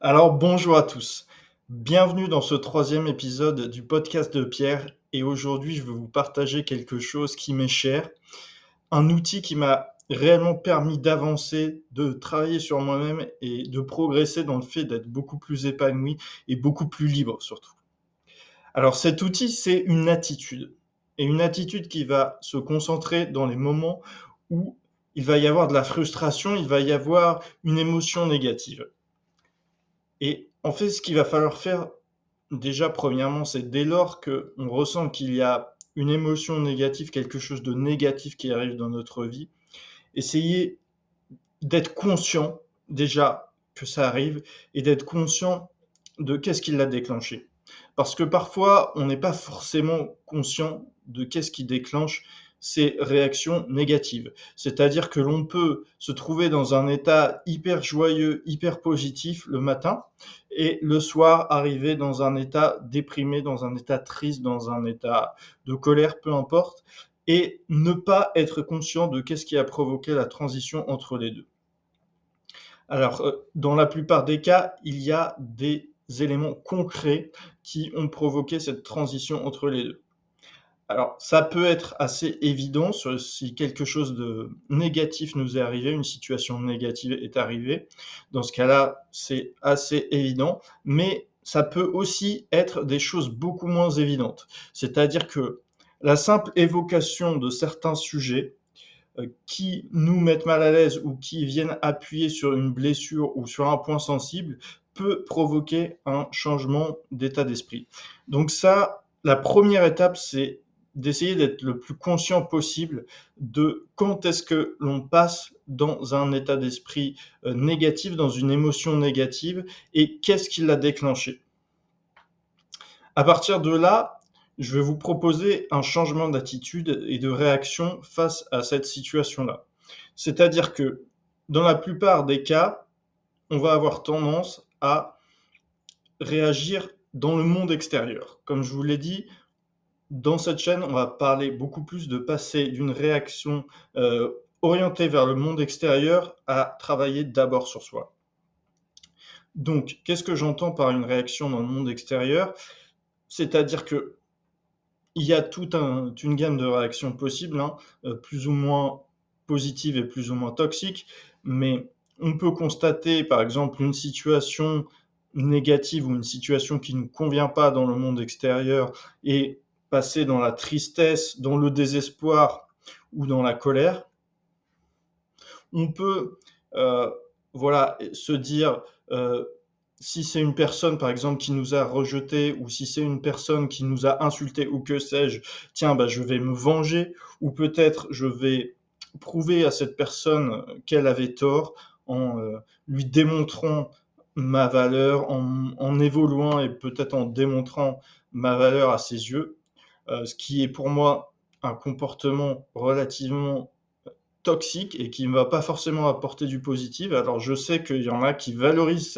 Alors bonjour à tous. Bienvenue dans ce troisième épisode du podcast de Pierre et aujourd'hui je veux vous partager quelque chose qui m'est cher, un outil qui m'a réellement permis d'avancer, de travailler sur moi-même et de progresser dans le fait d'être beaucoup plus épanoui et beaucoup plus libre surtout. Alors cet outil, c'est une attitude et une attitude qui va se concentrer dans les moments où il va y avoir de la frustration, il va y avoir une émotion négative. Et en fait, ce qu'il va falloir faire, déjà, premièrement, c'est dès lors qu'on ressent qu'il y a une émotion négative, quelque chose de négatif qui arrive dans notre vie, essayer d'être conscient, déjà, que ça arrive et d'être conscient de qu'est-ce qui l'a déclenché. Parce que parfois, on n'est pas forcément conscient de qu'est-ce qui déclenche ces réactions négatives. C'est-à-dire que l'on peut se trouver dans un état hyper joyeux, hyper positif le matin et le soir arriver dans un état déprimé, dans un état triste, dans un état de colère, peu importe, et ne pas être conscient de qu'est-ce qui a provoqué la transition entre les 2. Alors, dans la plupart des cas, il y a des éléments concrets qui ont provoqué cette transition entre les 2. Alors, ça peut être assez évident si quelque chose de négatif nous est arrivé, une situation négative est arrivée. Dans ce cas-là, c'est assez évident, mais ça peut aussi être des choses beaucoup moins évidentes. C'est-à-dire que la simple évocation de certains sujets qui nous mettent mal à l'aise ou qui viennent appuyer sur une blessure ou sur un point sensible peut provoquer un changement d'état d'esprit. Donc ça, la première étape, c'est d'essayer d'être le plus conscient possible de quand est-ce que l'on passe dans un état d'esprit négatif, dans une émotion négative et qu'est-ce qui l'a déclenché. À partir de là, je vais vous proposer un changement d'attitude et de réaction face à cette situation-là. C'est-à-dire que dans la plupart des cas, on va avoir tendance à réagir dans le monde extérieur. Comme je vous l'ai dit, dans cette chaîne, on va parler beaucoup plus de passer d'une réaction orientée vers le monde extérieur à travailler d'abord sur soi. Donc, qu'est-ce que j'entends par une réaction dans le monde extérieur? C'est-à-dire que il y a toute une gamme de réactions possibles, hein, plus ou moins positives et plus ou moins toxiques. Mais on peut constater, par exemple, une situation négative ou une situation qui ne nous convient pas dans le monde extérieur et passer dans la tristesse, dans le désespoir ou dans la colère. On peut, heu, voilà, se dire, heu, si c'est une personne, par exemple, qui nous a rejetés ou si c'est une personne qui nous a insultés ou que sais-je, tiens, bah, je vais me venger ou peut-être je vais prouver à cette personne qu'elle avait tort en, lui démontrant ma valeur, en évoluant et peut-être en démontrant ma valeur à ses yeux, ce qui est pour moi un comportement relativement toxique et qui ne va pas forcément apporter du positif. Alors je sais qu'il y en a qui valorisent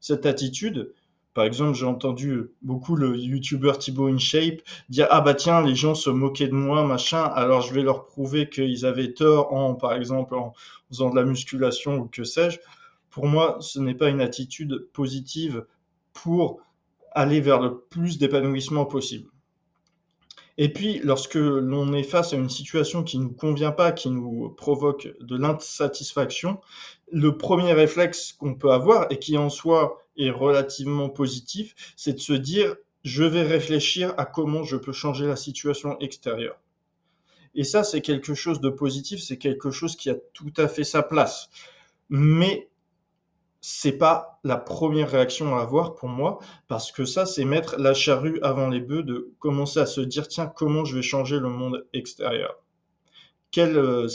cette attitude. Par exemple, j'ai entendu beaucoup le youtubeur Thibaut InShape dire: «Ah bah tiens, les gens se moquaient de moi, machin, alors je vais leur prouver qu'ils avaient tort en, par exemple, en faisant de la musculation ou que sais-je». Pour moi, ce n'est pas une attitude positive pour aller vers le plus d'épanouissement possible. Et puis, lorsque l'on est face à une situation qui ne nous convient pas, qui nous provoque de l'insatisfaction, le premier réflexe qu'on peut avoir et qui en soi est relativement positif, c'est de se dire: «Je vais réfléchir à comment je peux changer la situation extérieure». Et ça, c'est quelque chose de positif, c'est quelque chose qui a tout à fait sa place. Mais c'est pas la première réaction à avoir pour moi, parce que ça, c'est mettre la charrue avant les bœufs, de commencer à se dire: «Tiens, comment je vais changer le monde extérieur? Quelle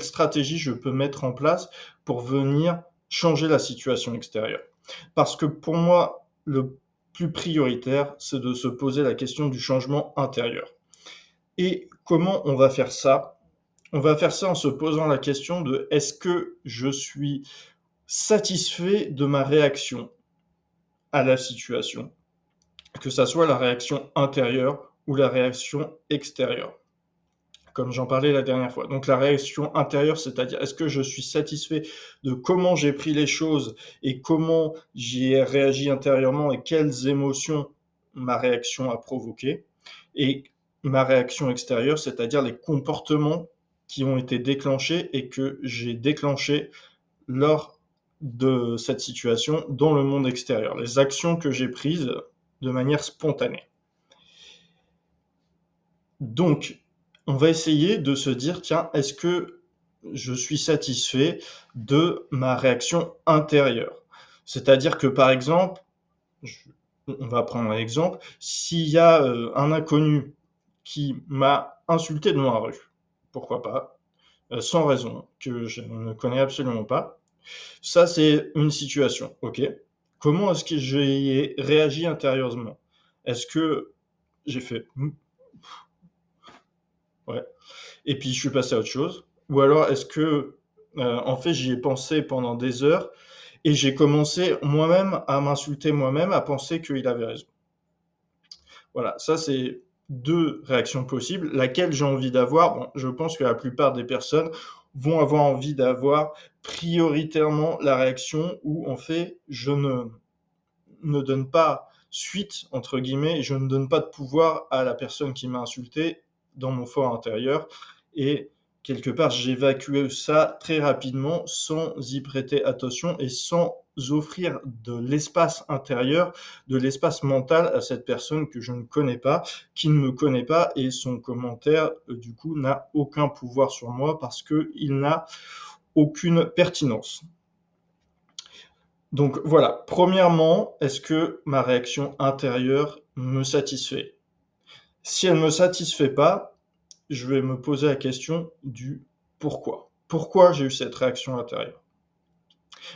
stratégie je peux mettre en place pour venir changer la situation extérieure?» Parce que pour moi, le plus prioritaire, c'est de se poser la question du changement intérieur. Et comment on va faire ça? On va faire ça en se posant la question de: «Est-ce que je suis satisfait de ma réaction à la situation?» Que ça soit la réaction intérieure ou la réaction extérieure. comme j'en parlais la dernière fois. Donc la réaction intérieure, c'est-à-dire est-ce que je suis satisfait de comment j'ai pris les choses et comment j'y ai réagi intérieurement et quelles émotions ma réaction a provoqué, et ma réaction extérieure, c'est-à-dire les comportements qui ont été déclenchés et que j'ai déclenchés lors de cette situation dans le monde extérieur, les actions que j'ai prises de manière spontanée. Donc, on va essayer de se dire: «Tiens, est-ce que je suis satisfait de ma réaction intérieure?» C'est-à-dire que, par exemple, je on va prendre un exemple, s'il y a, un inconnu qui m'a insulté dans la rue, pourquoi pas, sans raison, que je ne connais absolument pas. Ça, c'est une situation, OK. Comment est-ce que j'ai réagi intérieurement? Est-ce que j'ai fait: «Mmh, ouais», et puis je suis passé à autre chose? Ou alors est-ce que, en fait, j'y ai pensé pendant des heures et j'ai commencé moi-même à m'insulter moi-même, à penser qu'il avait raison? Voilà, ça c'est 2 réactions possibles. Laquelle j'ai envie d'avoir? Bon, je pense que la plupart des personnes vont avoir envie d'avoir prioritairement la réaction où en fait, je ne donne pas «suite» entre guillemets, et je ne donne pas de pouvoir à la personne qui m'a insulté dans mon fort intérieur, et quelque part, j'évacue ça très rapidement sans y prêter attention et sans offrir de l'espace intérieur, de l'espace mental à cette personne que je ne connais pas, qui ne me connaît pas, et son commentaire, du coup, n'a aucun pouvoir sur moi parce qu'il n'a aucune pertinence. Donc voilà, premièrement, est-ce que ma réaction intérieure me satisfait? Si elle ne me satisfait pas, je vais me poser la question du pourquoi. Pourquoi j'ai eu cette réaction intérieure?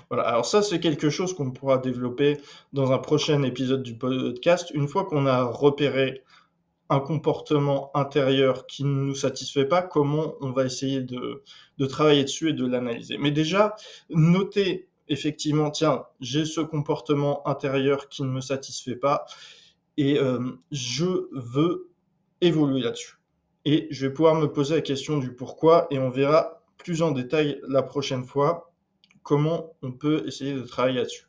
Voilà, alors ça, c'est quelque chose qu'on pourra développer dans un prochain épisode du podcast. Une fois qu'on a repéré un comportement intérieur qui ne nous satisfait pas, comment on va essayer de travailler dessus et de l'analyser. Mais déjà, noter effectivement: «Tiens, j'ai ce comportement intérieur qui ne me satisfait pas et je veux évoluer là-dessus», et je vais pouvoir me poser la question du pourquoi, et on verra plus en détail la prochaine fois comment on peut essayer de travailler là-dessus.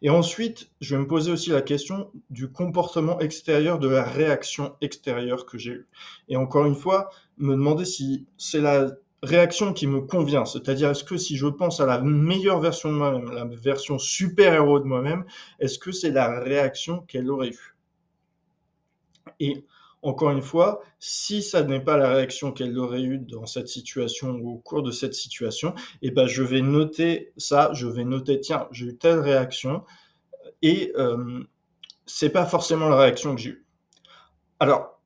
Et ensuite, je vais me poser aussi la question du comportement extérieur, de la réaction extérieure que j'ai eue. Et encore une fois, me demander si c'est la réaction qui me convient. C'est-à-dire, est-ce que si je pense à la meilleure version de moi-même, la version super-héros de moi-même, est-ce que c'est la réaction qu'elle aurait eue? Et encore une fois, si ça n'est pas la réaction qu'elle aurait eue dans cette situation ou au cours de cette situation, et ben, je vais noter ça, je vais noter: «Tiens, j'ai eu telle réaction», et c'est pas forcément la réaction que j'ai eue. Alors,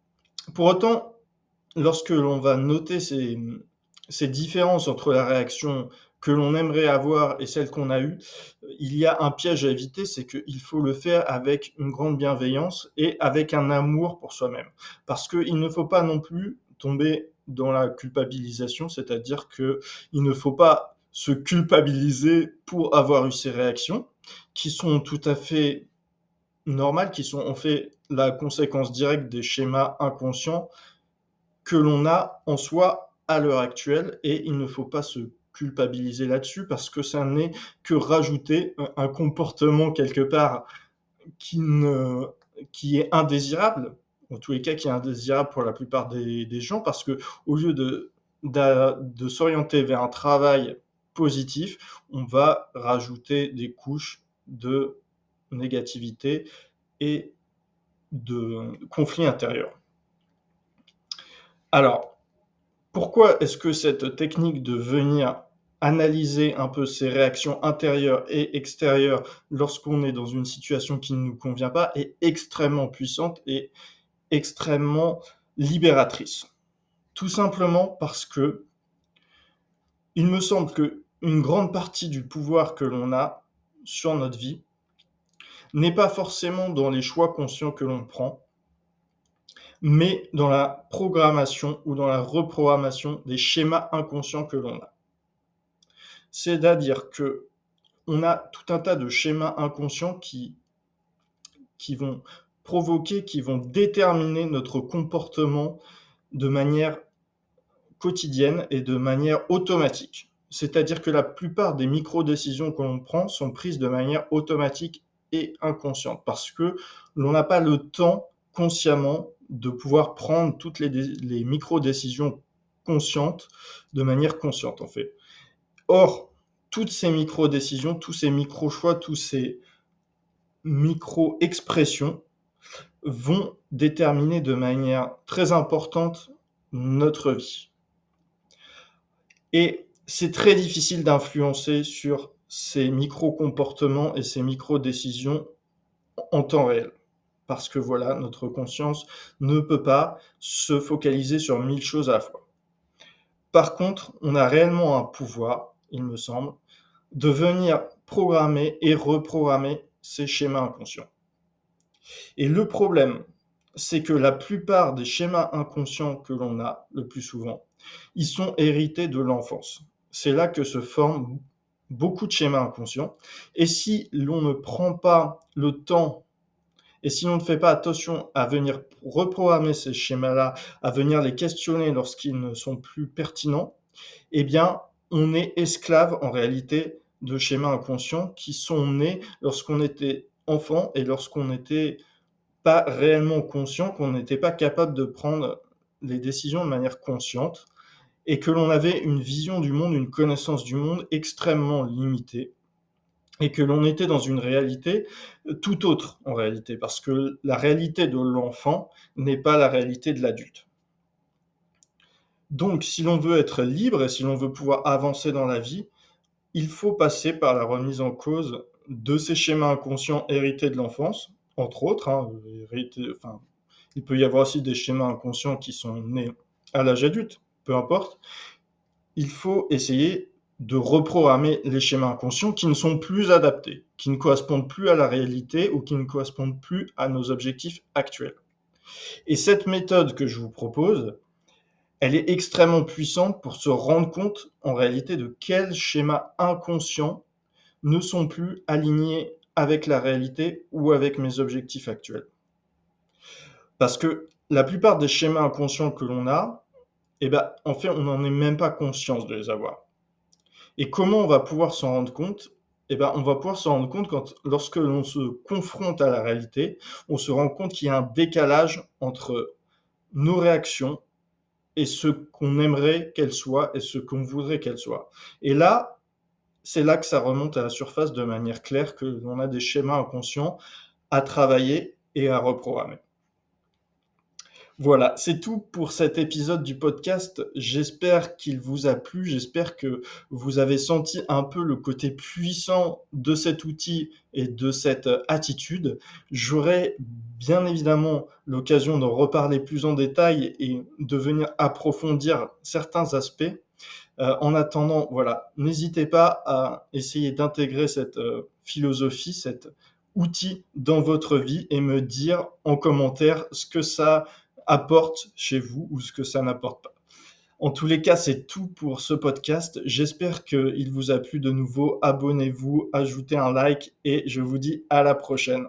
pour autant, lorsque l'on va noter ces différences entre la réaction que l'on aimerait avoir et celle qu'on a eue, il y a un piège à éviter, c'est qu'il faut le faire avec une grande bienveillance et avec un amour pour soi-même. Parce qu'il ne faut pas non plus tomber dans la culpabilisation, c'est-à-dire qu'il ne faut pas se culpabiliser pour avoir eu ces réactions, qui sont tout à fait normales, qui sont en fait la conséquence directe des schémas inconscients que l'on a en soi à l'heure actuelle, et il ne faut pas se culpabiliser là-dessus parce que ça n'est que rajouter un comportement quelque part qui ne qui est indésirable, en tous les cas qui est indésirable pour la plupart des gens, parce qu'au lieu de s'orienter vers un travail positif, on va rajouter des couches de négativité et de conflits intérieurs. Alors, pourquoi est-ce que cette technique de venir analyser un peu ses réactions intérieures et extérieures lorsqu'on est dans une situation qui ne nous convient pas est extrêmement puissante et extrêmement libératrice? Tout simplement parce que il me semble qu'une grande partie du pouvoir que l'on a sur notre vie n'est pas forcément dans les choix conscients que l'on prend, mais dans la programmation ou dans la reprogrammation des schémas inconscients que l'on a. C'est-à-dire qu'on a tout un tas de schémas inconscients qui vont provoquer, qui vont déterminer notre comportement de manière quotidienne et de manière automatique. C'est-à-dire que la plupart des micro-décisions que l'on prend sont prises de manière automatique et inconsciente parce que l'on n'a pas le temps consciemment de pouvoir prendre toutes les micro-décisions conscientes de manière consciente, en fait. Or, toutes ces micro-décisions, tous ces micro-choix, tous ces micro-expressions vont déterminer de manière très importante notre vie. Et c'est très difficile d'influencer sur ces micro-comportements et ces micro-décisions en temps réel. Parce que voilà, notre conscience ne peut pas se focaliser sur 1000 choses à la fois. Par contre, on a réellement un pouvoir, il me semble, de venir programmer et reprogrammer ces schémas inconscients. Et le problème, c'est que la plupart des schémas inconscients que l'on a, le plus souvent, ils sont hérités de l'enfance. C'est là que se forment beaucoup de schémas inconscients. Et si l'on ne prend pas le temps et si l'on ne fait pas attention à venir reprogrammer ces schémas-là, à venir les questionner lorsqu'ils ne sont plus pertinents, eh bien, on est esclave en réalité de schémas inconscients qui sont nés lorsqu'on était enfant et lorsqu'on n'était pas réellement conscient, qu'on n'était pas capable de prendre les décisions de manière consciente et que l'on avait une vision du monde, une connaissance du monde extrêmement limitée et que l'on était dans une réalité tout autre en réalité, parce que la réalité de l'enfant n'est pas la réalité de l'adulte. Donc si l'on veut être libre et si l'on veut pouvoir avancer dans la vie, il faut passer par la remise en cause de ces schémas inconscients hérités de l'enfance, entre autres, hein, il peut y avoir aussi des schémas inconscients qui sont nés à l'âge adulte, peu importe. Il faut essayer de reprogrammer les schémas inconscients qui ne sont plus adaptés, qui ne correspondent plus à la réalité ou qui ne correspondent plus à nos objectifs actuels. Et cette méthode que je vous propose, elle est extrêmement puissante pour se rendre compte en réalité de quels schémas inconscients ne sont plus alignés avec la réalité ou avec mes objectifs actuels. Parce que la plupart des schémas inconscients que l'on a, eh ben, en fait, on n'en est même pas conscience de les avoir. Et comment on va pouvoir s'en rendre compte? Eh ben, on va pouvoir s'en rendre compte lorsque l'on se confronte à la réalité, on se rend compte qu'il y a un décalage entre nos réactions et ce qu'on aimerait qu'elles soient et ce qu'on voudrait qu'elles soient. Et là, c'est là que ça remonte à la surface de manière claire que l'on a des schémas inconscients à travailler et à reprogrammer. Voilà, c'est tout pour cet épisode du podcast. J'espère qu'il vous a plu, j'espère que vous avez senti un peu le côté puissant de cet outil et de cette attitude. J'aurai bien évidemment l'occasion d'en reparler plus en détail et de venir approfondir certains aspects. En attendant, voilà, n'hésitez pas à essayer d'intégrer cette, philosophie, cet outil dans votre vie et me dire en commentaire ce que ça apporte chez vous ou ce que ça n'apporte pas. En tous les cas, c'est tout pour ce podcast. J'espère qu'il vous a plu de nouveau. Abonnez-vous, ajoutez un like et je vous dis à la prochaine.